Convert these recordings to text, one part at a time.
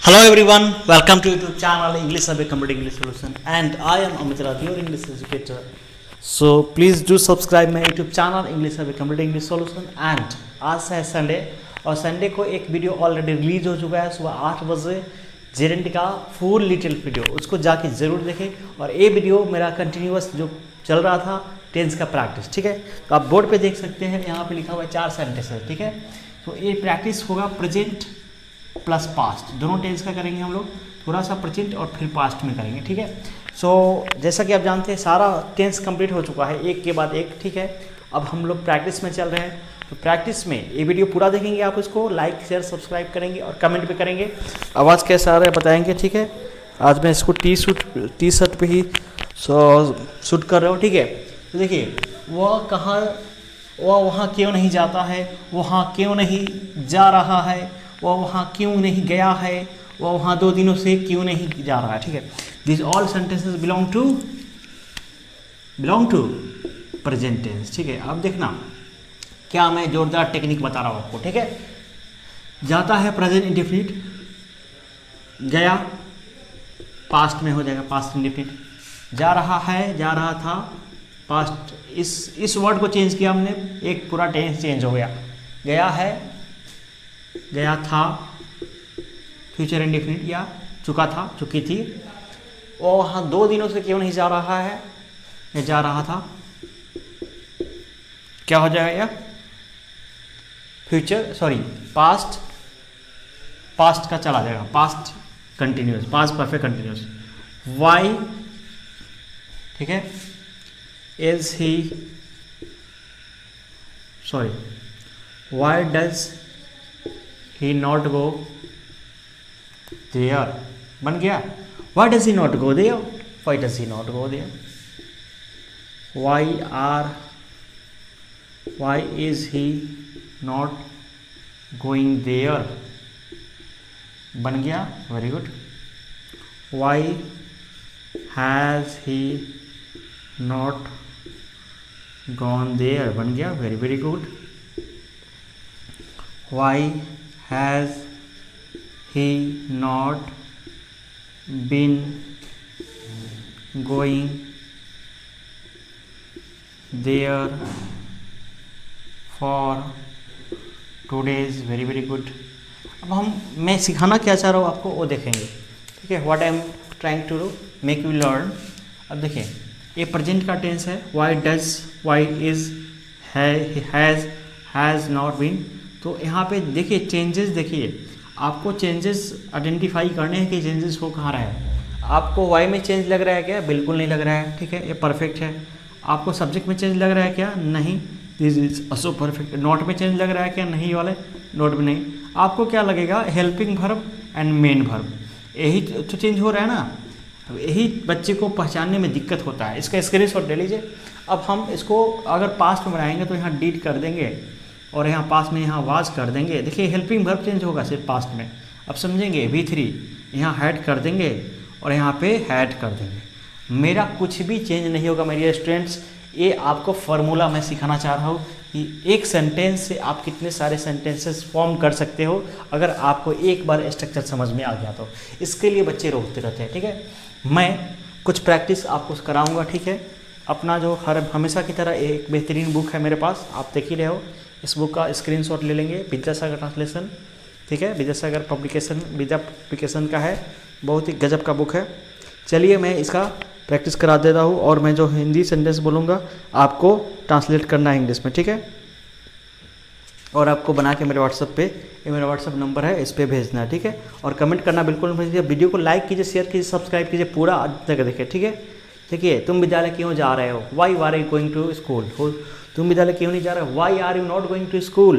Hello everyone, welcome to YouTube channel English Survey Complete English Solution and I am Amit Rath, your English educator. So please do subscribe my YouTube channel English Survey Complete English Solution and आज है Sunday और Sunday को एक video already release हो चुका है सुबह 8 बजे जेरेंट का फुल डिटेल वीडियो, उसको जाके ज़रूर देखें। और ये वीडियो मेरा कंटिन्यूअस जो चल रहा था टेंस का प्रैक्टिस, ठीक है। तो आप बोर्ड पे देख सकते हैं, यहाँ पे लिखा हुआ है 4 सेंटेंसेस, ठीक है। तो ये प्रैक्टिस होगा प्रेजेंट प्लस पास्ट, दोनों टेंस का करेंगे हम लोग, थोड़ा सा प्रेजेंट और फिर पास्ट में करेंगे, ठीक है। सो जैसा कि आप जानते हैं सारा टेंस कंप्लीट हो चुका है एक के बाद एक, ठीक है। अब हम लोग प्रैक्टिस में चल रहे हैं, तो प्रैक्टिस में ये वीडियो पूरा देखेंगे, आप इसको लाइक शेयर सब्सक्राइब करेंगे और कमेंट भी करेंगे। आवाज़ कैसा आ रहा है बताएंगे, ठीक है। आज मैं इसको टी शर्ट पे ही शूट कर रहा हूँ, ठीक है। तो देखिए, वह वहाँ क्यों नहीं जाता है, वहाँ क्यों नहीं जा रहा है, वह वहाँ क्यों नहीं गया है, वह वहाँ 2 दिनों से क्यों नहीं जा रहा है, ठीक है। This all sentences belong to present tense, ठीक है। अब देखना क्या मैं जोरदार टेक्निक बता रहा हूँ आपको, ठीक है। जाता है प्रेजेंट इंडेफिनिट, गया पास्ट में हो जाएगा पास्ट इंडेफिनिट, जा रहा है जा रहा था पास्ट, इस वर्ड को चेंज किया हमने, एक पूरा टेंस चेंज हो गया। गया है गया था फ्यूचर इंडेफिनिट, या चुका था चुकी थी, और वहाँ 2 दिनों से क्यों नहीं जा रहा है या जा रहा था, क्या हो जाएगा फ्यूचर पास्ट का चला जाएगा, past continuous, past perfect continuous. Why, ठीक है, is he why does he not go there, बन गया। why does he not go there, why does he not go there, why is he not going there, बन गया, very good। why has he not gone there, बन गया, very very good। why has he not been going there for 2 days, very very good. अब मैं सिखाना क्या चाह रहा हूँ आपको वो देखेंगे, ठीक है। What I am trying to do make you learn. अब देखिए, ये प्रेजेंट का टेंस है, why does, why is, has not been. तो यहाँ पे देखिए चेंजेस, देखिए आपको चेंजेस आइडेंटिफाई करने हैं कि चेंजेस हो कहाँ रहा है। आपको वाई में चेंज लग रहा है क्या, बिल्कुल नहीं लग रहा है, ठीक है, ये परफेक्ट है। आपको सब्जेक्ट में चेंज लग रहा है क्या, नहीं, this is also perfect. Note में चेंज लग रहा है क्या, नहीं वाले नोट में नहीं। आपको क्या लगेगा, helping verb and main verb, यही तो चेंज हो रहा है ना। तो यही बच्चे को पहचानने में दिक्कत होता है, इसका स्क्रीनशॉट ले लीजिए। अब हम इसको अगर पास्ट में बनाएंगे तो यहाँ डीड कर देंगे और यहाँ पास में यहाँ वाज कर देंगे। देखिए हेल्पिंग वर्ब चेंज होगा सिर्फ पास्ट में, अब समझेंगे। V3 यहाँ हैड कर देंगे और यहाँ पे हैड कर देंगे, मेरा कुछ भी चेंज नहीं होगा मेरे स्टूडेंट्स। ये आपको फार्मूला मैं सिखाना चाह रहा हूँ कि एक सेंटेंस से आप कितने सारे सेंटेंसेस फॉर्म कर सकते हो अगर आपको एक बार स्ट्रक्चर समझ में आ गया तो। इसके लिए बच्चे रोकते रहते हैं, ठीक है। मैं कुछ प्रैक्टिस आपको कराऊँगा, ठीक है। अपना जो हमेशा की तरह एक बेहतरीन बुक है मेरे पास, आप देख ही रहे हो। इस बुक का स्क्रीनशॉट ले लेंगे, विद्यासागर ट्रांसलेशन, ठीक है, विद्यासागर पब्लिकेशन का है, बहुत ही गजब का बुक है। चलिए मैं इसका प्रैक्टिस करा देता हूँ और मैं जो हिंदी सेंटेंस बोलूँगा आपको ट्रांसलेट करना है इंग्लिश में, ठीक है। और आपको बना के मेरे व्हाट्सअप पे, ये मेरा व्हाट्सअप नंबर है, इस पर भेजना है, ठीक है। और कमेंट करना बिल्कुल मत भूलिए। वीडियो को लाइक कीजिए, शेयर कीजिए, सब्सक्राइब कीजिए, पूरा आज तक देखिए, ठीक है। देखिए, तुम विद्यालय क्यों जा रहे हो, why are you going to school, तुम विद्यालय क्यों नहीं जा रहे, why are you not going to school,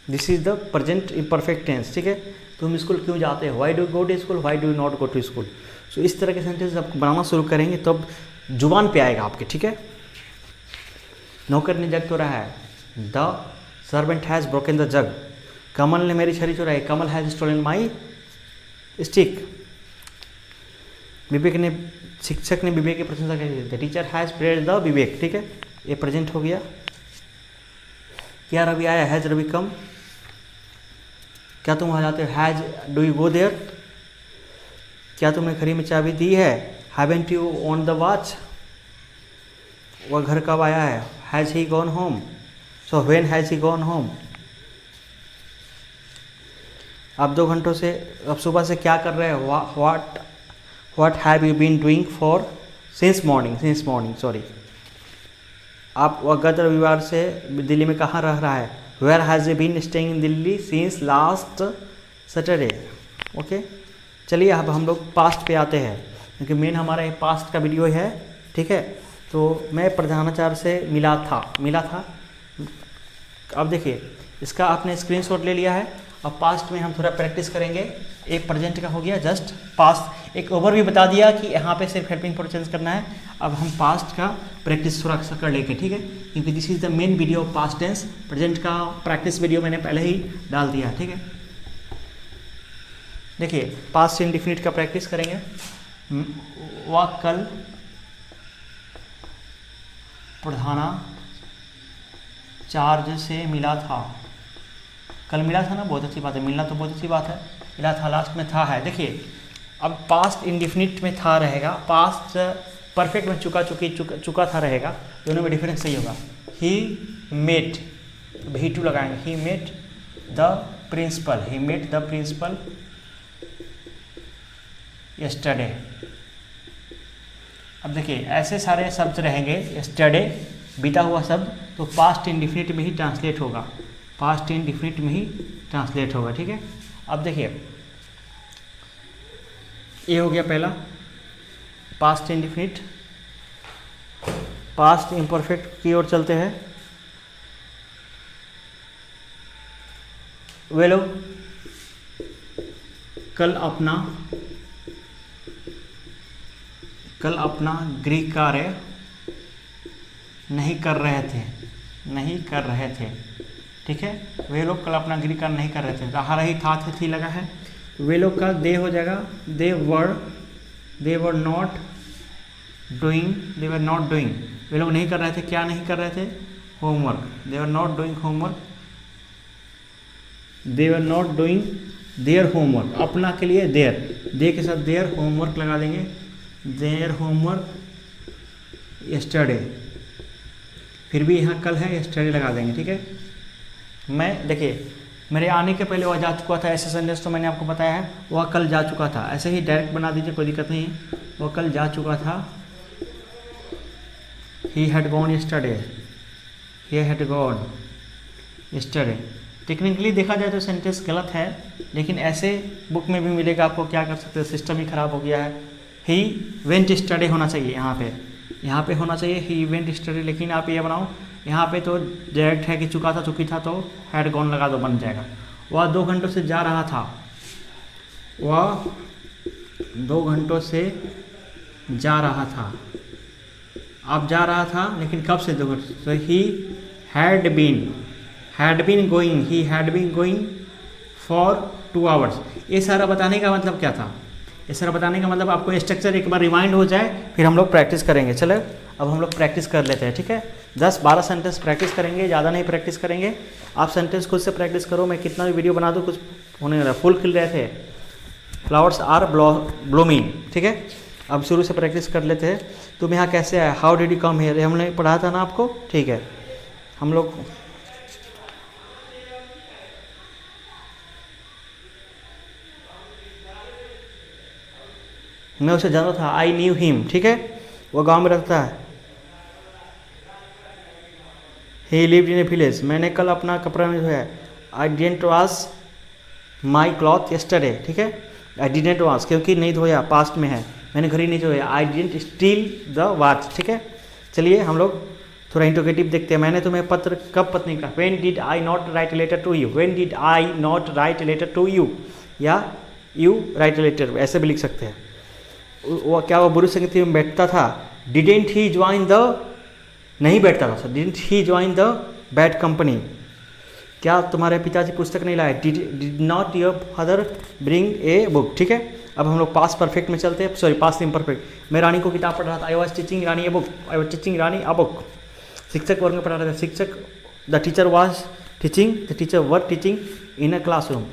this is the present imperfect tense, ठीक है। तुम स्कूल क्यों जाते हो, why do go to school, why do not go to school. So इस तरह के सेंटेंस आपको बनाना शुरू करेंगे तब जुबान पे आएगा आपके, ठीक है। नौकर ने जग तोड़ा है, the servant has broken the jug, Kamal ने मेरी छड़ी चुराई, Kamal has stolen my stick. Vivek ने, शिक्षक ने विवेक की प्रशंसा की, the teacher has praised the Vivek, ठीक है। ये प्रेजेंट हो गया। क्या रवि आया, हैज़ रवि कम, क्या तुम वहाँ जाते हो? Has do you go there? क्या तुमने घड़ी में चाबी दी है? Haven't you on the watch? वह घर कब आया है? Has he gone home? So when has he gone home? आप 2 घंटों से, अब सुबह से क्या कर रहे हो? What have you been doing for since morning sorry. आप गत रविवार से दिल्ली में कहाँ रह रहा है? Where has you been staying in Delhi since last Saturday. Okay, चलिए अब हम लोग पास्ट पे आते हैं, क्योंकि मेन हमारा ये पास्ट का वीडियो है, ठीक है। तो मैं प्रधानाचार्य से मिला था। अब देखिए, इसका आपने स्क्रीनशॉट ले लिया है। अब पास्ट में हम थोड़ा प्रैक्टिस करेंगे। एक प्रेजेंट का हो गया, जस्ट पास्ट एक ओवरव्यू बता दिया कि यहाँ पे सिर्फ हेल्पिंग फॉर चेंज करना है। अब हम पास्ट का प्रैक्टिस थोड़ा सा कर लेंगे, ठीक है, क्योंकि this is the main video of past tense. Present का प्रैक्टिस वीडियो मैंने पहले ही डाल दिया, ठीक है। देखिए, पास्ट इंडिफिनिट का प्रैक्टिस करेंगे। वह कल प्रधानाचार्य से मिला था। कल मिला था ना, बहुत अच्छी बात है। मिलना तो बहुत अच्छी बात है। मिला था, लास्ट में था है। देखिए, अब पास्ट इंडिफिनिट में था रहेगा, पास्ट परफेक्ट में चुका था रहेगा। दोनों में डिफरेंस सही होगा। ही मेट, ही टू लगाएंगे। He met the principal yesterday. अब देखिए, ऐसे सारे शब्द रहेंगे, यस्टरडे बीता हुआ शब्द, तो पास्ट इंडिफिनिट में ही ट्रांसलेट होगा। ठीक है। अब देखिए, ये हो गया पहला पास्ट इंडिफिनिट। पास्ट इम्परफेक्ट की ओर चलते हैं। वे लोग कल अपना गृह कार्य नहीं कर रहे थे। ठीक है, वे लोग कल अपना गृह कार्य नहीं कर रहे थे। रहा रही था थे थी लगा है। वे लोग का दे हो जाएगा। दे वर नॉट डूइंग। वे लोग नहीं कर रहे थे। क्या नहीं कर रहे थे? Homework. They were not doing their homework. अपना के लिए देयर, दे के साथ देयर, होमवर्क लगा देंगे। Their homework yesterday. फिर भी यहाँ कल है, यस्टरडे लगा देंगे। ठीक है। मैं देखिए, मेरे आने के पहले वह जा चुका था, ऐसे सेंटेंस तो मैंने आपको बताया है। वह कल जा चुका था, ऐसे ही डायरेक्ट बना दीजिए, कोई दिक्कत नहीं है। वह कल जा चुका था। He had gone yesterday. Technically देखा जाए तो सेंटेंस गलत है, लेकिन ऐसे बुक में भी मिलेगा आपको। क्या कर सकते हैं, सिस्टम ही ख़राब हो गया है। ही वेंट स्टडी होना चाहिए, यहाँ पे होना चाहिए ही वेंट स्टडी, लेकिन आप ये बनाओ, यहाँ पे तो डायरेक्ट है कि चुका था, चुकी था, तो हैड गॉन लगा दो, बन जाएगा। वह 2 घंटों से जा रहा था। वह 2 घंटों से जा रहा था। अब जा रहा था, लेकिन कब से? 2 घंटे। तो he had been going for 2 hours. ये सारा बताने का मतलब क्या था? ये सारा बताने का मतलब आपको स्ट्रक्चर एक बार रिमाइंड हो जाए, फिर हम लोग प्रैक्टिस करेंगे। चलो, अब हम लोग प्रैक्टिस कर लेते हैं। ठीक है, 10-12 सेंटेंस प्रैक्टिस करेंगे, ज़्यादा नहीं प्रैक्टिस करेंगे। आप सेंटेंस खुद से प्रैक्टिस करो। मैं कितना भी वीडियो बना दूँ, कुछ होने वाला। फूल खिल रहे थे, फ्लावर्स आर ब्लूमिंग। ठीक है, अब शुरू से प्रैक्टिस कर लेते हैं। तुम यहाँ कैसे आए? How did you come here? हमने पढ़ा था ना आपको। ठीक है, हम लोग मैं उसे जानता था। I knew him. ठीक है, वो गांव में रहता है। ही लिव्ड इन ए विलेज। मैंने कल अपना कपड़ा में धोया। I didn't wash my cloth yesterday. ठीक है, आई डिडंट वॉश क्योंकि नहीं धोया, पास्ट में है। मैंने घड़ी नहीं धोया। I didn't steel the watch. ठीक है, चलिए हम लोग थोड़ा इंटरोगेटिव देखते हैं। मैंने तुम्हें पत्र कब पत्नी का? When did I not write a letter to you? When did I not write a letter to you, या यू राइट ए लेटर, ऐसे भी लिख सकते हैं। वो क्या वो बुरी संगति में बैठता था? डिडेंट ही ज्वाइन द, नहीं बैठता था। Didn't he join the bad company. क्या तुम्हारे पिताजी पुस्तक नहीं लाए? Did not your father bring a book. ठीक है, अब हम लोग पास्ट परफेक्ट में चलते हैं। Sorry, past imperfect. मैं रानी को किताब पढ़ रहा था। I was teaching Rani a book. शिक्षक वर्ग में पढ़ा रहा था। The teacher was teaching in a classroom.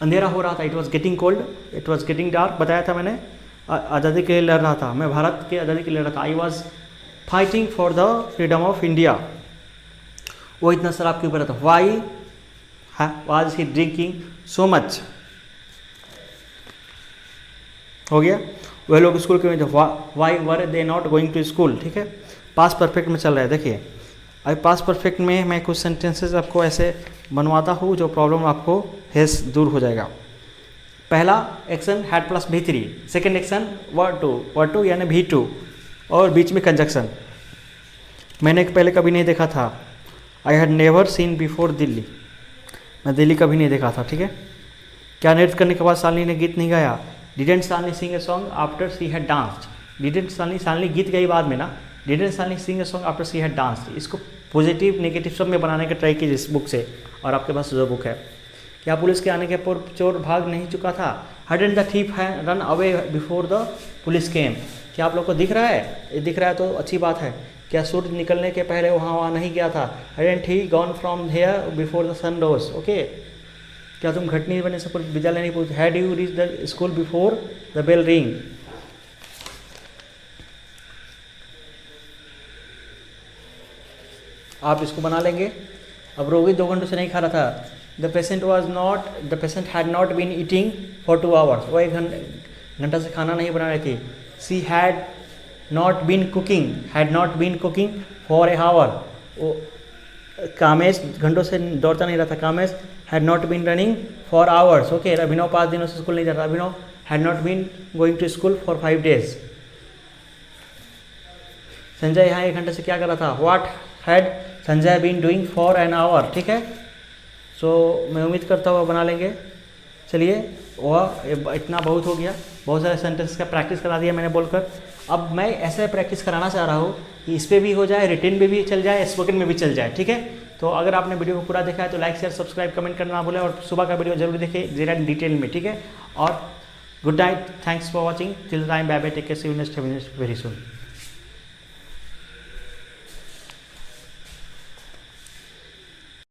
अंधेरा हो रहा था, it was getting cold, it was getting dark, बताया था मैंने। आज़ादी के लिए लड़ रहा था, मैं भारत के आज़ादी के लिए लड़ रहा था। I was fighting for the freedom of India. वो इतना शराब क्यों पी रहा था? Why was he drinking so much? हो गया। वह लोग स्कूल क्यों नहीं थे? Why were they not going to school. ठीक है, पास परफेक्ट में चल रहा है। देखिए अभी पास परफेक्ट में मैं कुछ सेंटेंसेस आपको ऐसे बनवाता हूँ जो प्रॉब्लम आपको है दूर हो जाएगा। पहला action had plus V3, second action वर टू यानी V2, और बीच में कंजक्शन। मैंने पहले कभी नहीं देखा था। I had never seen before Delhi, मैं दिल्ली कभी नहीं देखा था। ठीक है, क्या नृत्य करने के बाद शालिनी ने गीत नहीं गाया? Didn't Shalini sing a song after she had danced. Didn't Shalini गीत गई बाद में ना, didn't Shalini sing a song after she had danced. इसको पॉजिटिव नेगेटिव सब में बनाने का ट्राई कीजिए इस बुक से, और आपके पास जो बुक है। क्या पुलिस के आने के पूर्व चोर भाग नहीं चुका था? हडन द थीफ है run away before the police केम। क्या आप लोग को दिख रहा है? ये दिख रहा है तो अच्छी बात है। क्या सूर्य निकलने के पहले वहाँ नहीं गया था? Hadn't he gone from here before the sun rose. Okay, क्या तुम घटनी बने से विद्यालय नहीं पहुँचे? Had you reach the school before the bell ring. आप इसको बना लेंगे। अब रोगी 2 घंटों से नहीं खा रहा था। The patient had not been eating for 2 hours. वो 1 घंटा से खाना नहीं बना रही थी। She had not been cooking for a hour. वो कामेश घंटों से दौड़ता नहीं रहा था। Kamesh had not been running for hours. Okay, Abhinav 5 दिनों से स्कूल नहीं जा रहा। Abhinav had not been going to school for 5 days। Sanjay यहाँ 1 घंटे से क्या कर रहा था? What had Sanjay been doing for an hour. ठीक है, सो मैं उम्मीद करता हूँ बना लेंगे। चलिए, वह इतना बहुत हो गया, बहुत सारे सेंटेंस का प्रैक्टिस करा दिया मैंने बोलकर। अब मैं ऐसे प्रैक्टिस कराना चाह रहा हूँ कि इस पर भी हो जाए, रिटेन में भी चल जाए, स्पोकन में भी चल जाए। ठीक है, तो अगर आपने वीडियो को पूरा देखा है तो लाइक शेयर सब्सक्राइब कमेंट करना ना भूलें, और सुबह का वीडियो जरूर देखें ज़रा डिटेल में। ठीक है, और good night, thanks for watching, till time, bye bye, take care, see you next very soon.